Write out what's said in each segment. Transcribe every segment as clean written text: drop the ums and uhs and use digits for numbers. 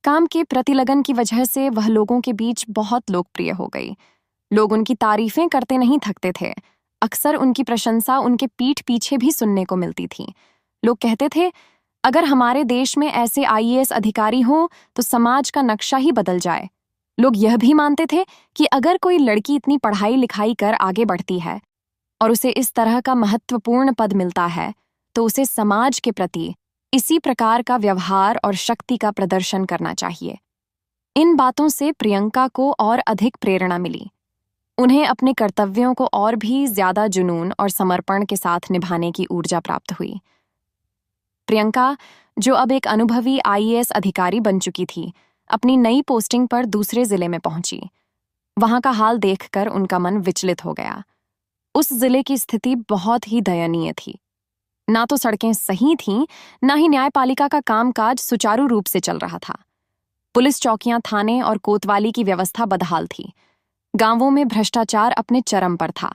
काम के प्रतिलगन की वजह से वह लोगों के बीच बहुत लोकप्रिय हो गई। लोग उनकी तारीफें करते नहीं थकते थे। अक्सर उनकी प्रशंसा उनके पीठ पीछे भी सुनने को मिलती थी। लोग कहते थे, अगर हमारे देश में ऐसे आईएएस अधिकारी हों तो समाज का नक्शा ही बदल जाए। लोग यह भी मानते थे कि अगर कोई लड़की इतनी पढ़ाई लिखाई कर आगे बढ़ती है और उसे इस तरह का महत्वपूर्ण पद मिलता है तो उसे समाज के प्रति इसी प्रकार का व्यवहार और शक्ति का प्रदर्शन करना चाहिए। इन बातों से प्रियंका को और अधिक प्रेरणा मिली। उन्हें अपने कर्तव्यों को और भी ज्यादा जुनून और समर्पण के साथ निभाने की ऊर्जा प्राप्त हुई। प्रियंका, जो अब एक अनुभवी आईएएस अधिकारी बन चुकी थी, अपनी नई पोस्टिंग पर दूसरे जिले में पहुंची। वहां का हाल देखकर उनका मन विचलित हो गया। उस जिले की स्थिति बहुत ही दयनीय थी। ना तो सड़कें सही थीं, ना ही न्यायपालिका का कामकाज सुचारू रूप से चल रहा था। पुलिस चौकियां, थाने और कोतवाली की व्यवस्था बदहाल थी। गांवों में भ्रष्टाचार अपने चरम पर था।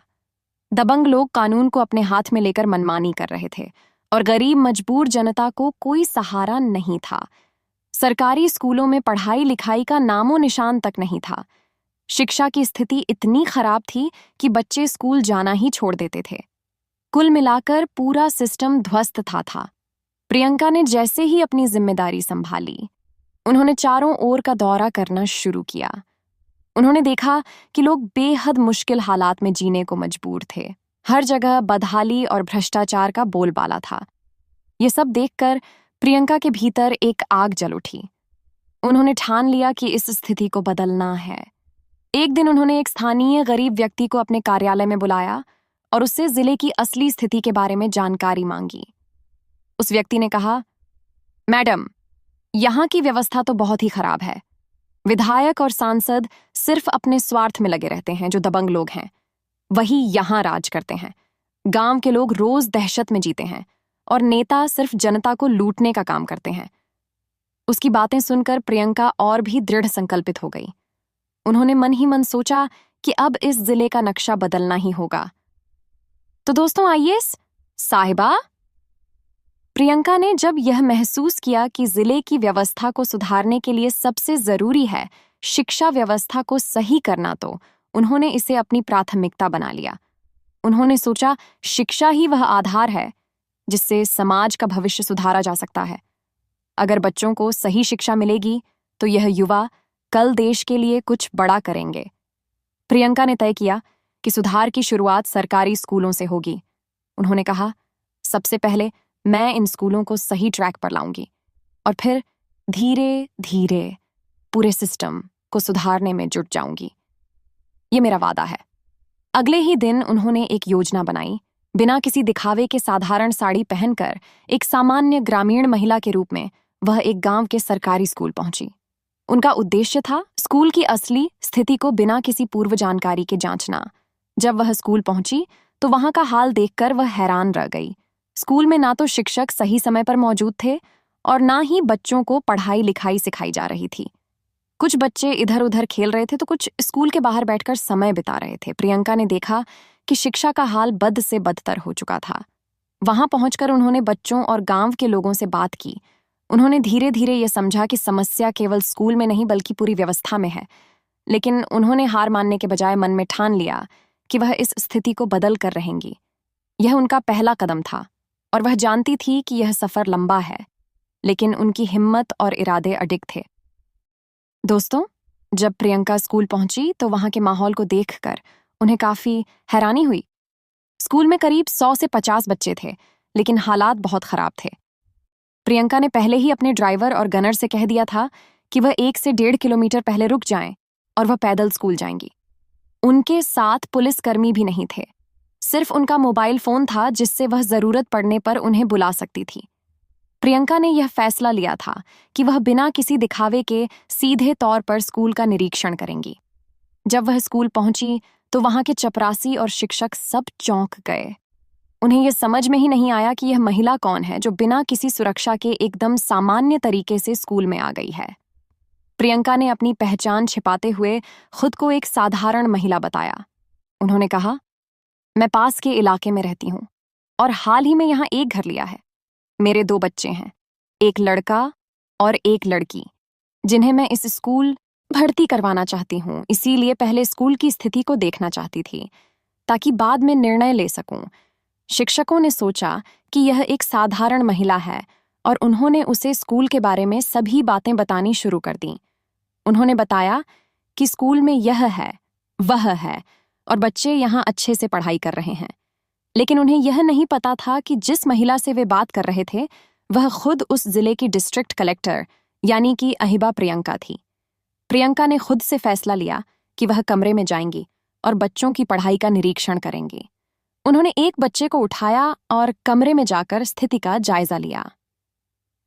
दबंग लोग कानून को अपने हाथ में लेकर मनमानी कर रहे थे और गरीब मजबूर जनता को कोई सहारा नहीं था। सरकारी स्कूलों में पढ़ाई लिखाई का नामो निशान तक नहीं था। शिक्षा की स्थिति इतनी खराब थी कि बच्चे स्कूल जाना ही छोड़ देते थे। कुल मिलाकर पूरा सिस्टम ध्वस्त था। प्रियंका ने जैसे ही अपनी जिम्मेदारी संभाली, उन्होंने चारों ओर का दौरा करना शुरू किया। उन्होंने देखा कि लोग बेहद मुश्किल हालात में जीने को मजबूर थे। हर जगह बदहाली और भ्रष्टाचार का बोलबाला था। ये सब देखकर प्रियंका के भीतर एक आग जल उठी। उन्होंने ठान लिया कि इस स्थिति को बदलना है। एक दिन उन्होंने एक स्थानीय गरीब व्यक्ति को अपने कार्यालय में बुलाया और उससे जिले की असली स्थिति के बारे में जानकारी मांगी। उस व्यक्ति ने कहा, मैडम, यहाँ की व्यवस्था तो बहुत ही खराब है। विधायक और सांसद सिर्फ अपने स्वार्थ में लगे रहते हैं। जो दबंग लोग हैं वही यहाँ राज करते हैं। गांव के लोग रोज दहशत में जीते हैं और नेता सिर्फ जनता को लूटने का काम करते हैं। उसकी बातें सुनकर प्रियंका और भी दृढ़ संकल्पित हो गई। उन्होंने मन ही मन सोचा कि अब इस जिले का नक्शा बदलना ही होगा। तो दोस्तों, आईएएस साहिबा, प्रियंका ने जब यह महसूस किया कि जिले की व्यवस्था को सुधारने के लिए सबसे जरूरी है शिक्षा व्यवस्था को सही करना, तो उन्होंने इसे अपनी प्राथमिकता बना लिया। उन्होंने सोचा, शिक्षा ही वह आधार है जिससे समाज का भविष्य सुधारा जा सकता है। अगर बच्चों को सही शिक्षा मिलेगी तो यह युवा कल देश के लिए कुछ बड़ा करेंगे। प्रियंका ने तय किया कि सुधार की शुरुआत सरकारी स्कूलों से होगी। उन्होंने कहा, सबसे पहले मैं इन स्कूलों को सही ट्रैक पर लाऊंगी और फिर धीरे धीरे पूरे सिस्टम को सुधारने में जुट जाऊंगी। ये मेरा वादा है। अगले ही दिन उन्होंने एक योजना बनाई। बिना किसी दिखावे के साधारण साड़ी पहनकर एक सामान्य ग्रामीण महिला के रूप में वह एक गांव के सरकारी स्कूल पहुंची। उनका उद्देश्य था स्कूल की असली स्थिति को बिना किसी पूर्व जानकारी के जांचना। जब वह स्कूल पहुंची तो वहां का हाल देखकर वह हैरान रह गई। स्कूल में ना तो शिक्षक सही समय पर मौजूद थे और ना ही बच्चों को पढ़ाई लिखाई सिखाई जा रही थी। कुछ बच्चे इधर उधर खेल रहे थे तो कुछ स्कूल के बाहर बैठकर समय बिता रहे थे। प्रियंका ने देखा कि शिक्षा का हाल बद से बदतर हो चुका था। वहां पहुंचकर उन्होंने बच्चों और गांव के लोगों से बात की। उन्होंने धीरे धीरे यह समझा कि समस्या केवल स्कूल में नहीं बल्कि पूरी व्यवस्था में है। लेकिन उन्होंने हार मानने के बजाय मन में ठान लिया कि वह इस स्थिति को बदल कर रहेंगी। यह उनका पहला कदम था और वह जानती थी कि यह सफर लंबा है, लेकिन उनकी हिम्मत और इरादे अडिग थे। दोस्तों, जब प्रियंका स्कूल पहुंची तो वहां के माहौल को देखकर उन्हें काफी हैरानी हुई। स्कूल में करीब 100 से 50 बच्चे थे, लेकिन हालात बहुत खराब थे। प्रियंका ने पहले ही अपने ड्राइवर और गनर से कह दिया था कि वह 1 से 1.5 किलोमीटर पहले रुक जाएं और वह पैदल स्कूल जाएंगी। उनके साथ पुलिसकर्मी भी नहीं थे। सिर्फ उनका मोबाइल फोन था जिससे वह जरूरत पड़ने पर उन्हें बुला सकती थी। प्रियंका ने यह फैसला लिया था कि वह बिना किसी दिखावे के सीधे तौर पर स्कूल का निरीक्षण करेंगी। जब वह स्कूल पहुंची तो वहां के चपरासी और शिक्षक सब चौंक गए। उन्हें यह समझ में ही नहीं आया कि यह महिला कौन है जो बिना किसी सुरक्षा के एकदम सामान्य तरीके से स्कूल में आ गई है। प्रियंका ने अपनी पहचान छिपाते हुए खुद को एक साधारण महिला बताया। उन्होंने कहा, मैं पास के इलाके में रहती हूँ और हाल ही में यहाँ एक घर लिया है। मेरे 2 बच्चे हैं, एक लड़का और एक लड़की। जिन्हें मैं इस स्कूल भर्ती करवाना चाहती हूँ, इसीलिए पहले स्कूल की स्थिति को देखना चाहती थी ताकि बाद में निर्णय ले सकूं। शिक्षकों ने सोचा कि यह एक साधारण महिला है और उन्होंने उसे स्कूल के बारे में सभी बातें बतानी शुरू कर दी। उन्होंने बताया कि स्कूल में यह है, वह है और बच्चे यहाँ अच्छे से पढ़ाई कर रहे हैं। लेकिन उन्हें यह नहीं पता था कि जिस महिला से वे बात कर रहे थे वह खुद उस जिले की डिस्ट्रिक्ट कलेक्टर यानी कि अहिबा प्रियंका थी। प्रियंका ने खुद से फैसला लिया कि वह कमरे में जाएंगी और बच्चों की पढ़ाई का निरीक्षण करेंगी। उन्होंने एक बच्चे को उठाया और कमरे में जाकर स्थिति का जायजा लिया।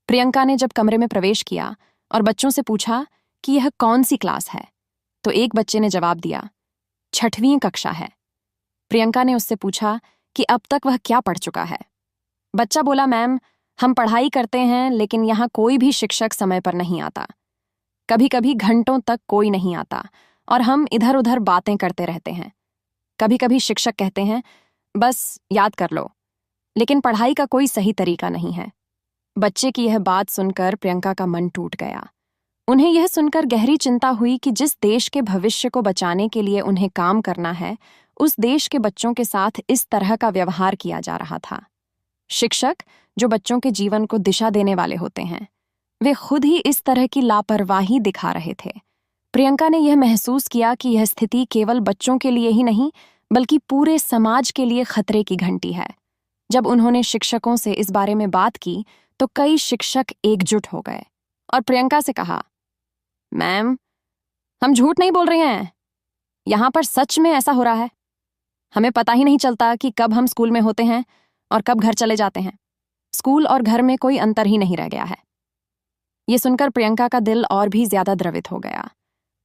प्रियंका ने जब कमरे में प्रवेश किया और बच्चों से पूछा कि यह कौन सी क्लास है, तो एक बच्चे ने जवाब दिया, 6वीं कक्षा है। प्रियंका ने उससे पूछा कि अब तक वह क्या पढ़ चुका है। बच्चा बोला, मैम, हम पढ़ाई करते हैं लेकिन यहाँ कोई भी शिक्षक समय पर नहीं आता। कभी कभी घंटों तक कोई नहीं आता और हम इधर उधर बातें करते रहते हैं। कभी कभी शिक्षक कहते हैं बस याद कर लो, लेकिन पढ़ाई का कोई सही तरीका नहीं है। बच्चे की यह बात सुनकर प्रियंका का मन टूट गया। उन्हें यह सुनकर गहरी चिंता हुई कि जिस देश के भविष्य को बचाने के लिए उन्हें काम करना है, उस देश के बच्चों के साथ इस तरह का व्यवहार किया जा रहा था। शिक्षक, जो बच्चों के जीवन को दिशा देने वाले होते हैं, वे खुद ही इस तरह की लापरवाही दिखा रहे थे। प्रियंका ने यह महसूस किया कि यह स्थिति केवल बच्चों के लिए ही नहीं बल्कि पूरे समाज के लिए खतरे की घंटी है। जब उन्होंने शिक्षकों से इस बारे में बात की तो कई शिक्षक एकजुट हो गए और प्रियंका से कहा, मैम, हम झूठ नहीं बोल रहे हैं, यहाँ पर सच में ऐसा हो रहा है। हमें पता ही नहीं चलता कि कब हम स्कूल में होते हैं और कब घर चले जाते हैं। स्कूल और घर में कोई अंतर ही नहीं रह गया है। ये सुनकर प्रियंका का दिल और भी ज्यादा द्रवित हो गया।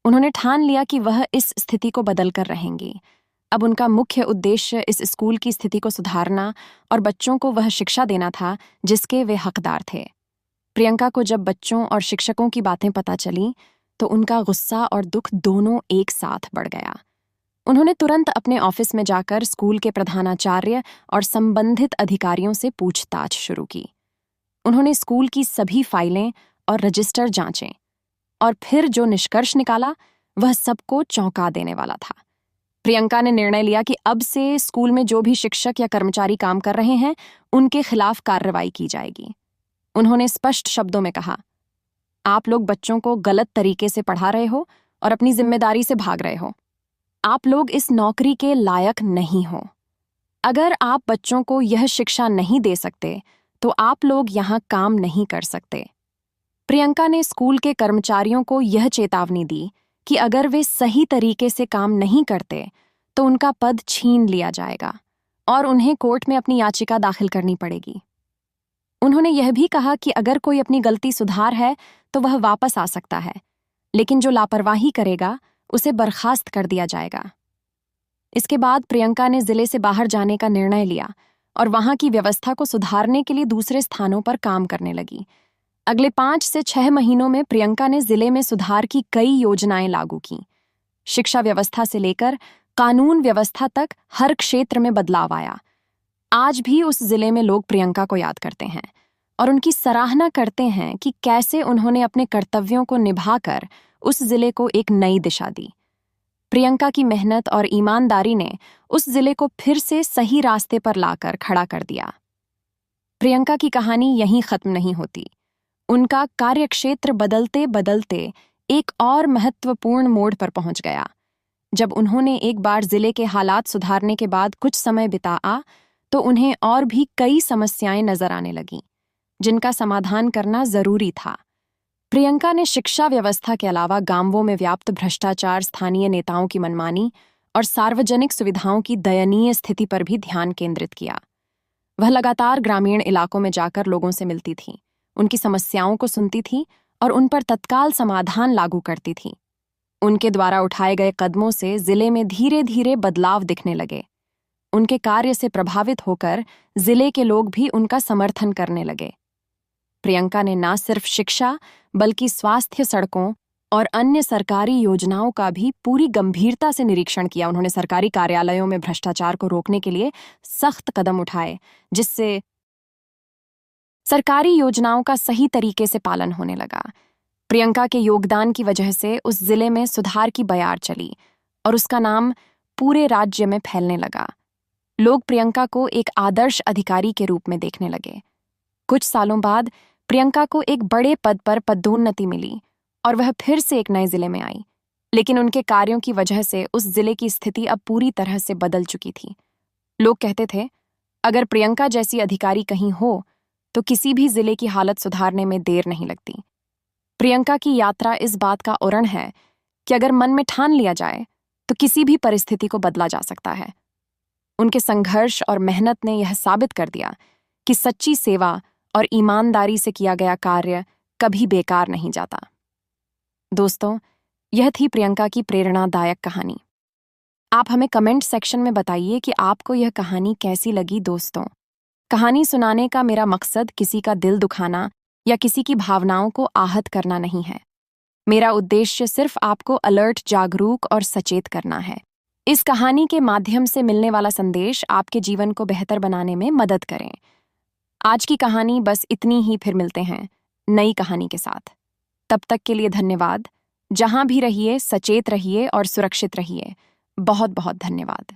उन्होंने ठान लिया कि वह इस स्थिति को बदल कर रहेंगी। अब उनका मुख्य उद्देश्य इस स्कूल की स्थिति को सुधारना और बच्चों को वह शिक्षा देना था जिसके वे हकदार थे। प्रियंका को जब बच्चों और शिक्षकों की बातें पता चली तो उनका गुस्सा और दुख दोनों एक साथ बढ़ गया। उन्होंने तुरंत अपने ऑफिस में जाकर स्कूल के प्रधानाचार्य और संबंधित अधिकारियों से पूछताछ शुरू की। उन्होंने स्कूल की सभी फाइलें और रजिस्टर जांचे और फिर जो निष्कर्ष निकाला वह सबको चौंका देने वाला था। प्रियंका ने निर्णय लिया कि अब से स्कूल में जो भी शिक्षक या कर्मचारी काम कर रहे हैं उनके खिलाफ कार्रवाई की जाएगी। उन्होंने स्पष्ट शब्दों में कहा, आप लोग बच्चों को गलत तरीके से पढ़ा रहे हो और अपनी जिम्मेदारी से भाग रहे हो। आप लोग इस नौकरी के लायक नहीं हो। अगर आप बच्चों को यह शिक्षा नहीं दे सकते तो आप लोग यहाँ काम नहीं कर सकते। प्रियंका ने स्कूल के कर्मचारियों को यह चेतावनी दी कि अगर वे सही तरीके से काम नहीं करते तो उनका पद छीन लिया जाएगा और उन्हें कोर्ट में अपनी याचिका दाखिल करनी पड़ेगी। उन्होंने यह भी कहा कि अगर कोई अपनी गलती सुधार है तो वह वापस आ सकता है, लेकिन जो लापरवाही करेगा उसे बर्खास्त कर दिया जाएगा। इसके बाद प्रियंका ने जिले से बाहर जाने का निर्णय लिया और वहां की व्यवस्था को सुधारने के लिए दूसरे स्थानों पर काम करने लगी। अगले 5 से 6 महीनों में प्रियंका ने जिले में सुधार की कई योजनाएं लागू की। शिक्षा व्यवस्था से लेकर कानून व्यवस्था तक हर क्षेत्र में बदलाव आया। आज भी उस जिले में लोग प्रियंका को याद करते हैं और उनकी सराहना करते हैं कि कैसे उन्होंने अपने कर्तव्यों को निभाकर उस जिले को एक नई दिशा दी। प्रियंका की मेहनत और ईमानदारी ने उस जिले को फिर से सही रास्ते पर लाकर खड़ा कर दिया। प्रियंका की कहानी यहीं खत्म नहीं होती। उनका कार्यक्षेत्र बदलते बदलते एक और महत्वपूर्ण मोड़ पर पहुंच गया। जब उन्होंने एक बार जिले के हालात सुधारने के बाद कुछ समय बिताया तो उन्हें और भी कई समस्याएं नजर आने लगीं, जिनका समाधान करना जरूरी था। प्रियंका ने शिक्षा व्यवस्था के अलावा गांवों में व्याप्त भ्रष्टाचार, स्थानीय नेताओं की मनमानी और सार्वजनिक सुविधाओं की दयनीय स्थिति पर भी ध्यान केंद्रित किया। वह लगातार ग्रामीण इलाकों में जाकर लोगों से मिलती थी, उनकी समस्याओं को सुनती थी और उन पर तत्काल समाधान लागू करती थी। उनके द्वारा उठाए गए कदमों से जिले में धीरे धीरे बदलाव दिखने लगे। उनके कार्य से प्रभावित होकर जिले के लोग भी उनका समर्थन करने लगे। प्रियंका ने न सिर्फ शिक्षा बल्कि स्वास्थ्य, सड़कों और अन्य सरकारी योजनाओं का भी पूरी गंभीरता से निरीक्षण किया। उन्होंने सरकारी कार्यालयों में भ्रष्टाचार को रोकने के लिए सख्त कदम उठाए, जिससे सरकारी योजनाओं का सही तरीके से पालन होने लगा। प्रियंका के योगदान की वजह से उस जिले में सुधार की बयार चली और उसका नाम पूरे राज्य में फैलने लगा। लोग प्रियंका को एक आदर्श अधिकारी के रूप में देखने लगे। कुछ सालों बाद प्रियंका को एक बड़े पद पर पदोन्नति मिली और वह फिर से एक नए जिले में आई, लेकिन उनके कार्यों की वजह से उस जिले की स्थिति अब पूरी तरह से बदल चुकी थी। लोग कहते थे, अगर प्रियंका जैसी अधिकारी कहीं हो तो किसी भी जिले की हालत सुधारने में देर नहीं लगती। प्रियंका की यात्रा इस बात का उदाहरण है कि अगर मन में ठान लिया जाए तो किसी भी परिस्थिति को बदला जा सकता है। उनके संघर्ष और मेहनत ने यह साबित कर दिया कि सच्ची सेवा और ईमानदारी से किया गया कार्य कभी बेकार नहीं जाता। दोस्तों, यह थी प्रियंका की प्रेरणादायक कहानी। आप हमें कमेंट सेक्शन में बताइए कि आपको यह कहानी कैसी लगी। दोस्तों, कहानी सुनाने का मेरा मकसद किसी का दिल दुखाना या किसी की भावनाओं को आहत करना नहीं है। मेरा उद्देश्य सिर्फ आपको अलर्ट, जागरूक और सचेत करना है। इस कहानी के माध्यम से मिलने वाला संदेश आपके जीवन को बेहतर बनाने में मदद करें। आज की कहानी बस इतनी ही, फिर मिलते हैं नई कहानी के साथ। तब तक के लिए धन्यवाद। जहां भी रहिए, सचेत रहिए और सुरक्षित रहिए। बहुत बहुत धन्यवाद।